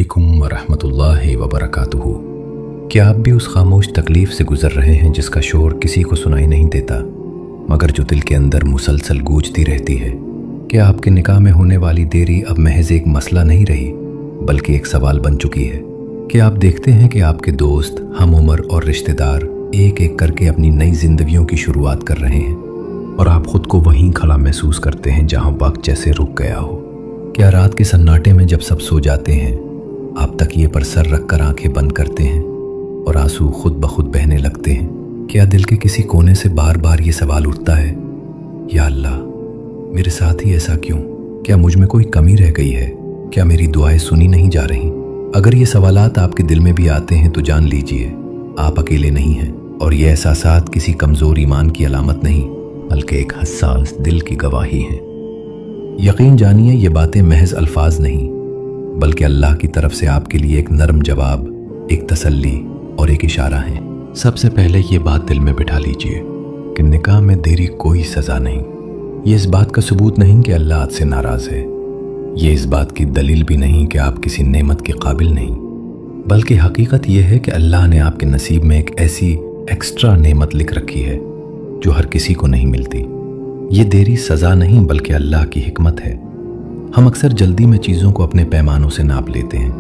अलैकुम वरहमतुल्लाहि वबरकातुहू। क्या आप भी उस खामोश तकलीफ़ से गुज़र रहे हैं जिसका शोर किसी को सुनाई नहीं देता मगर जो दिल के अंदर मुसलसल गूंजती रहती है? क्या आपके निकाह में होने वाली देरी अब महज एक मसला नहीं रही बल्कि एक सवाल बन चुकी है? क्या आप देखते हैं कि आपके दोस्त, हम उम्र और रिश्तेदार एक एक करके अपनी नई जिंदगियों की शुरुआत कर रहे हैं और आप खुद को वहीं खड़ा महसूस करते हैं जहां वक्त जैसे रुक गया हो? क्या रात के सन्नाटे में जब सब सो जाते हैं आप तकिए पर सर रखकर आंखें बंद करते हैं और आंसू खुद ब खुद बहने लगते हैं? क्या दिल के किसी कोने से बार बार ये सवाल उठता है, या अल्लाह मेरे साथ ही ऐसा क्यों? क्या मुझ में कोई कमी रह गई है? क्या मेरी दुआएं सुनी नहीं जा रही? अगर ये सवालात आपके दिल में भी आते हैं तो जान लीजिए आप अकेले नहीं हैं और ये एहसासात किसी कमज़ोर ईमान की अलामत नहीं बल्कि एक हसास दिल की गवाही है। यकीन जानिए ये बातें महज अल्फाज नहीं बल्कि अल्लाह की तरफ से आपके लिए एक नरम जवाब, एक तसल्ली और एक इशारा है। सबसे पहले ये बात दिल में बिठा लीजिए कि निकाह में देरी कोई सज़ा नहीं। ये इस बात का सबूत नहीं कि अल्लाह आपसे नाराज़ है, ये इस बात की दलील भी नहीं कि आप किसी नेमत के काबिल नहीं, बल्कि हकीकत यह है कि अल्लाह ने आपके नसीब में एक ऐसी एक्स्ट्रा नेमत लिख रखी है जो हर किसी को नहीं मिलती। ये देरी सज़ा नहीं बल्कि अल्लाह की हिकमत है। हम अक्सर जल्दी में चीज़ों को अपने पैमानों से नाप लेते हैं।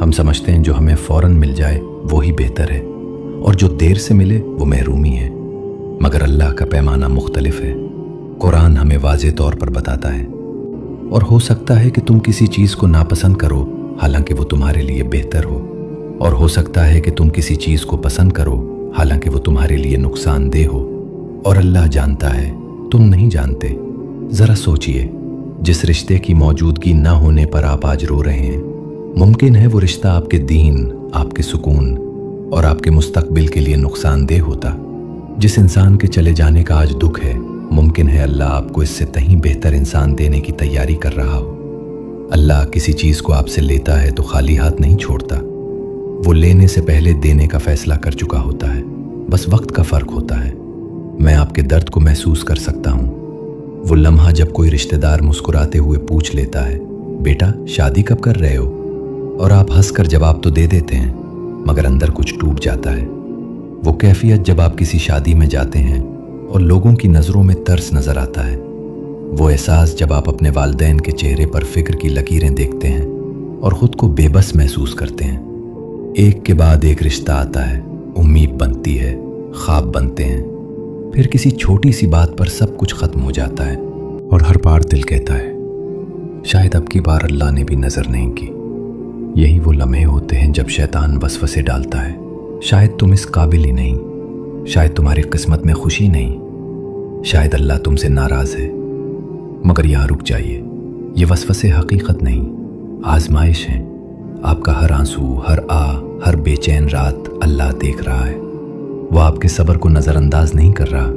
हम समझते हैं जो हमें फ़ौरन मिल जाए वो ही बेहतर है और जो देर से मिले वो महरूमी है, मगर अल्लाह का पैमाना मुख्तलिफ है। कुरान हमें वाज़े तौर पर बताता है, और हो सकता है कि तुम किसी चीज़ को नापसंद करो हालांकि वो तुम्हारे लिए बेहतर हो, और हो सकता है कि तुम किसी चीज़ को पसंद करो हालांकि वो तुम्हारे लिए नुकसानदेह हो। और अल्लाह जानता है, तुम नहीं जानते। ज़रा सोचिए, जिस रिश्ते की मौजूदगी न होने पर आप आज रो रहे हैं, मुमकिन है वो रिश्ता आपके दीन, आपके सुकून और आपके मुस्तकबिल के लिए नुकसानदेह होता। जिस इंसान के चले जाने का आज दुख है, मुमकिन है अल्लाह आपको इससे कहीं बेहतर इंसान देने की तैयारी कर रहा हो। अल्लाह किसी चीज़ को आपसे लेता है तो खाली हाथ नहीं छोड़ता, वो लेने से पहले देने का फैसला कर चुका होता है, बस वक्त का फ़र्क होता है। मैं आपके दर्द को महसूस कर सकता हूँ। वो लम्हा जब कोई रिश्तेदार मुस्कुराते हुए पूछ लेता है, बेटा शादी कब कर रहे हो, और आप हंसकर जवाब तो दे देते हैं मगर अंदर कुछ टूट जाता है। वो कैफियत जब आप किसी शादी में जाते हैं और लोगों की नज़रों में तरस नज़र आता है। वो एहसास जब आप अपने वालिदैन के चेहरे पर फ़िक्र की लकीरें देखते हैं और ख़ुद को बेबस महसूस करते हैं। एक के बाद एक रिश्ता आता है, उम्मीद बनती है, ख्वाब बनते हैं, फिर किसी छोटी सी बात पर सब कुछ ख़त्म हो जाता है और हर बार दिल कहता है शायद अब की बार अल्लाह ने भी नज़र नहीं की। यही वो लम्हे होते हैं जब शैतान वसवसे डालता है, शायद तुम इस काबिल ही नहीं, शायद तुम्हारी किस्मत में खुशी नहीं, शायद अल्लाह तुमसे नाराज़ है। मगर यहाँ रुक जाइए, ये वसवसे हकीकत नहीं, आजमाइश है। आपका हर आंसू, हर हर बेचैन रात अल्लाह देख रहा है। वो आपके सब्र को नज़रअंदाज नहीं कर रहा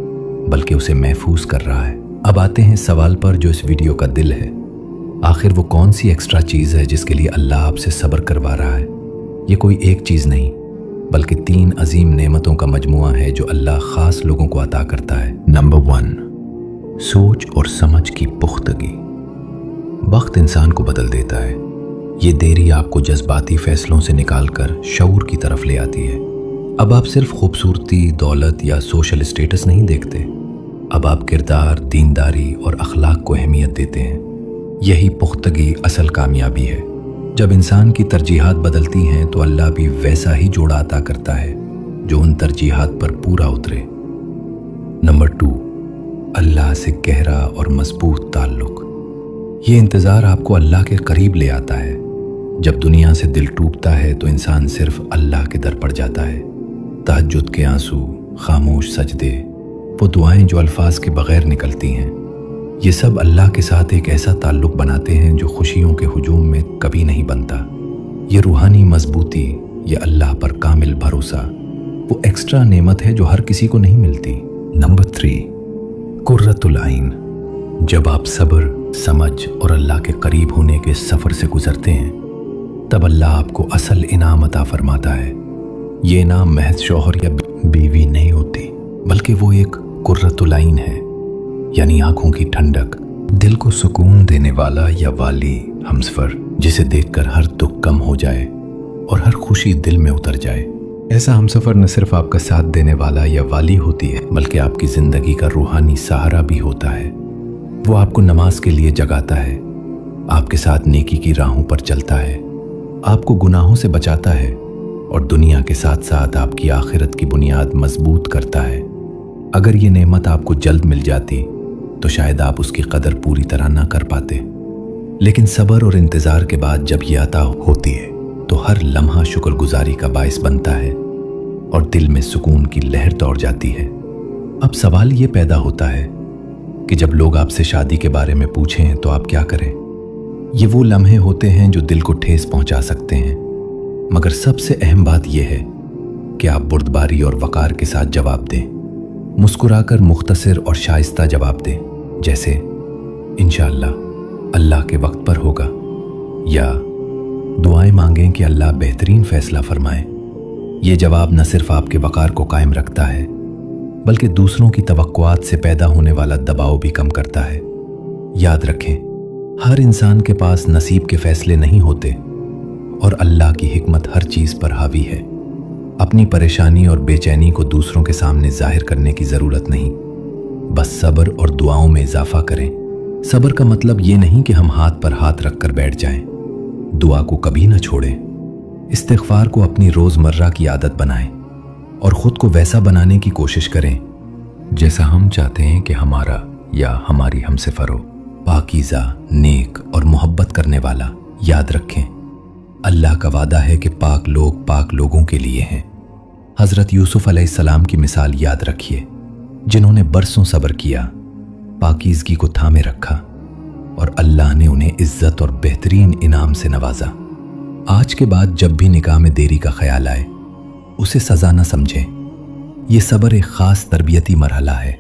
बल्कि उसे महफूज कर रहा है। अब आते हैं सवाल पर जो इस वीडियो का दिल है। आखिर वो कौन सी एक्स्ट्रा चीज़ है जिसके लिए अल्लाह आपसे सब्र करवा रहा है? ये कोई एक चीज़ नहीं बल्कि 3 अजीम नेमतों का मजमुआ है जो अल्लाह ख़ास लोगों को अता करता है। नंबर 1, सोच और समझ की पुख्तगी। वक्त इंसान को बदल देता है। ये देरी आपको जज्बाती फ़ैसलों से निकालकर शऊर की तरफ ले आती है। अब आप सिर्फ खूबसूरती, दौलत या सोशल स्टेटस नहीं देखते, अब आप किरदार, दीनदारी और अखलाक को अहमियत देते हैं। यही पुख्तगी असल कामयाबी है। जब इंसान की तरजीहात बदलती हैं तो अल्लाह भी वैसा ही जोड़ा अता करता है जो उन तरजीहात पर पूरा उतरे। नंबर 2, अल्लाह से गहरा और मजबूत ताल्लुक। ये इंतज़ार आपको अल्लाह के करीब ले आता है। जब दुनिया से दिल टूटता है तो इंसान सिर्फ अल्लाह के दर पड़ जाता है। तहज्जुद के आंसू, खामोश सजदे, वो दुआएं जो अल्फाज के बगैर निकलती हैं, ये सब अल्लाह के साथ एक ऐसा ताल्लुक़ बनाते हैं जो खुशियों के हुजूम में कभी नहीं बनता। ये रूहानी मजबूती, ये अल्लाह पर कामिल भरोसा, वो एक्स्ट्रा नेमत है जो हर किसी को नहीं मिलती। नंबर 3, कुर्रतुल आइन। जब आप सब्र, समझ और अल्लाह के करीब होने के सफ़र से गुजरते हैं तब अल्लाह आपको असल इनाम अता फरमाता है। ये इनाम महज शौहर या बीवी नहीं होती बल्कि वो एक कुर्रतुल आइन है, यानी आंखों की ठंडक, दिल को सुकून देने वाला या वाली हमसफर। जिसे देखकर हर दुख कम हो जाए और हर खुशी दिल में उतर जाए। ऐसा हमसफर न सिर्फ आपका साथ देने वाला या वाली होती है, बल्कि आपकी जिंदगी का रूहानी सहारा भी होता है। वो आपको नमाज के लिए जगाता है, आपके साथ नेकी की राहों पर चलता है, आपको गुनाहों से बचाता है और दुनिया के साथ साथ आपकी आखिरत की बुनियाद मजबूत करता है। अगर ये नेमत आपको जल्द मिल जाती तो शायद आप उसकी कदर पूरी तरह ना कर पाते, लेकिन सब्र और इंतज़ार के बाद जब ये अता होती है तो हर लम्हा शुक्रगुजारी का बायस बनता है और दिल में सुकून की लहर दौड़ जाती है। अब सवाल ये पैदा होता है कि जब लोग आपसे शादी के बारे में पूछें तो आप क्या करें। ये वो लम्हे होते हैं जो दिल को ठेस पहुंचा सकते हैं, मगर सबसे अहम बात यह है कि आप बुर्दबारी और वकार के साथ जवाब दें, मुस्कुराकर मुख्तसर और शाइस्ता जवाब दें, जैसे इंशाअल्लाह अल्लाह के वक्त पर होगा, या दुआएं मांगें कि अल्लाह बेहतरीन फैसला फरमाए। ये जवाब न सिर्फ आपके वकार को कायम रखता है बल्कि दूसरों की तवक्कुआत से पैदा होने वाला दबाव भी कम करता है। याद रखें, हर इंसान के पास नसीब के फैसले नहीं होते और अल्लाह की हिकमत हर चीज़ पर हावी है। अपनी परेशानी और बेचैनी को दूसरों के सामने जाहिर करने की ज़रूरत नहीं, बस सब्र और दुआओं में इजाफा करें। सब्र का मतलब ये नहीं कि हम हाथ पर हाथ रख कर बैठ जाएं। दुआ को कभी ना छोड़ें। इस्तिग़फ़ार को अपनी रोज़मर्रा की आदत बनाएं और ख़ुद को वैसा बनाने की कोशिश करें जैसा हम चाहते हैं कि हमारा या हमारी हमसफ़र हो। पाकीज़ा, नेक और मोहब्बत करने वाला। याद रखें, अल्लाह का वादा है कि पाक लोग पाक लोगों के लिए हैं। हज़रत यूसुफ़ अलैहिस्सलाम की मिसाल याद रखिए, जिन्होंने बरसों सब्र किया, पाकीज़गी को थामे रखा और अल्लाह ने उन्हें इज्जत और बेहतरीन इनाम से नवाजा। आज के बाद जब भी निकाह में देरी का ख्याल आए, उसे सज़ा न समझें। ये सब्र एक ख़ास तरबियती मरहला है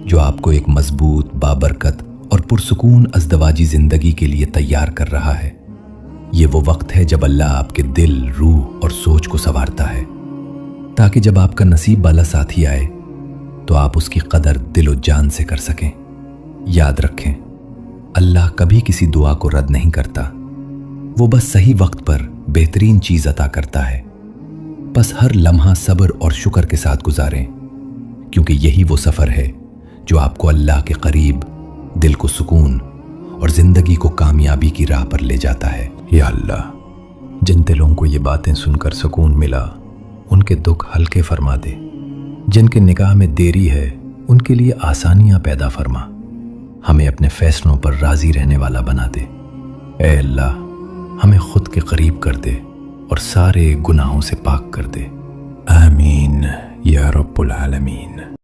जो आपको एक मजबूत, बाबरकत और पुरसुकून अज़दवाजी ज़िंदगी के लिए तैयार कर रहा है। ये वो वक्त है जब अल्लाह आपके दिल, रूह और सोच को संवारता है, ताकि जब आपका नसीब वाला साथी आए तो आप उसकी कदर दिल और जान से कर सकें। याद रखें, अल्लाह कभी किसी दुआ को रद्द नहीं करता, वो बस सही वक्त पर बेहतरीन चीज़ अता करता है। बस हर लम्हा सब्र और शुक्र के साथ गुजारें, क्योंकि यही वो सफ़र है जो आपको अल्लाह के करीब, दिल को सुकून और ज़िंदगी को कामयाबी की राह पर ले जाता है। या अल्लाह, जिन दिलों को ये बातें सुनकर सुकून मिला, उनके दुख हल्के फरमा दे। जिनके निकाह में देरी है, उनके लिए आसानियां पैदा फरमा। हमें अपने फैसलों पर राज़ी रहने वाला बना दे। ऐ अल्लाह, हमें खुद के करीब कर दे और सारे गुनाहों से पाक कर दे। आमीन या रब्बुल आलमीन।